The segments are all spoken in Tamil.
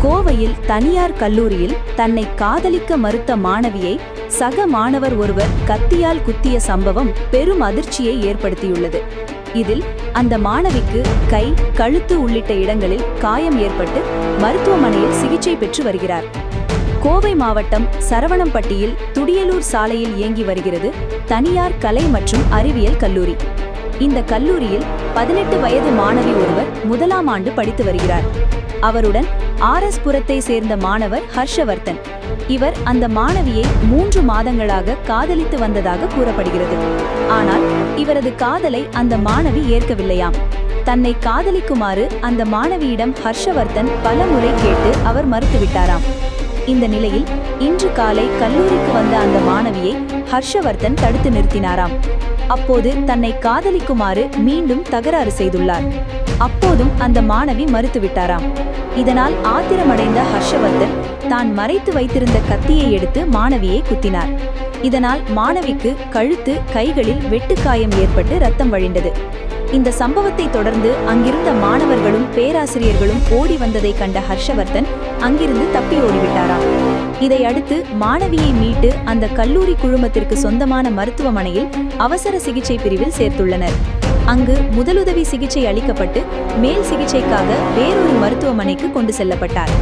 கோவையில் தனியார் கல்லூரியில் தன்னை காதலிக்க மறுத்த மாணவியை சக மாணவர் ஒருவர் கத்தியால் குத்திய சம்பவம் பெரும் அதிர்ச்சியை ஏற்படுத்தியுள்ளது. இதில் அந்த மாணவிக்கு கை, கழுத்து உள்ளிட்ட இடங்களில் காயம் ஏற்பட்டு மருத்துவமனையில் சிகிச்சை பெற்று வருகிறார். கோவை மாவட்டம் சரவணம்பட்டியில் துடியலூர் சாலையில் இயங்கி வருகிறது தனியார் கலை மற்றும் அறிவியல் கல்லூரி. இந்த கல்லூரியில் 18 வயது மாணவி ஒருவர் முதலாம் ஆண்டு படித்து வருகிறார். அவருடன் RS புரத்தை சேர்ந்த மாணவர் ஹர்ஷவர்தன். இவர் அந்த மாணவியை 3 மாதங்களாக காதலித்து வந்ததாக கூறப்படுகிறது. ஆனால் இவரது காதலை அந்த மாணவி ஏற்கவில்லையாம். தன்னை காதலிக்குமாறு அந்த மாணவியிடம் ஹர்ஷவர்தன் பலமுறை கேட்டு அவர் மறுத்துவிட்டாராம். இந்த நிலையில் இன்று காலை கல்லூரிக்கு வந்த அந்த மாணவியை ஹர்ஷவர்தன் தடுத்து நிறுத்தினாராம். அப்போது தன்னை காதலிக்குமாறு மீண்டும் தகராறு செய்துள்ளார். அப்போதும் அந்த மாணவி மறுத்துவிட்டாராம். இதனால் ஆத்திரமடைந்த ஹர்ஷவர்தன் தான் மறைத்து வைத்திருந்த கத்தியை எடுத்து மாணவியை குத்தினார். இதனால் மாணவிக்கு கழுத்து, கைகளில் வெட்டுக்காயம் ஏற்பட்டு ரத்தம் வழிந்தது. இந்த சம்பவத்தை தொடர்ந்து அங்கிருந்த மாணவர்களும் பேராசிரியர்களும் ஓடி வந்ததை கண்ட ஹர்ஷவர்தன் அங்கிருந்து தப்பி ஓடிவிட்டாராம். இதையடுத்து மாணவியை மீட்டு அந்த கல்லூரி குழுமத்திற்கு சொந்தமான மருத்துவமனையில் அவசர சிகிச்சை பிரிவில் சேர்த்துள்ளனர். அங்கு முதலுதவி சிகிச்சை அளிக்கப்பட்டு மேல் சிகிச்சைக்காக வேறொரு மருத்துவமனைக்கு கொண்டு செல்லப்பட்டார்.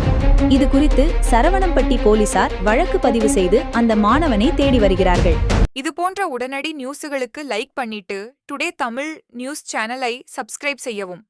இது குறித்து சரவணம்பட்டி போலீசார் வழக்கு பதிவு செய்து அந்த மாணவனை தேடி வருகிறார்கள். இது போன்ற உடனடி நியூஸுகளுக்கு லைக் பண்ணிட்டு டுடே தமிழ் நியூஸ் சேனலை சப்ஸ்கிரைப் செய்யவும்.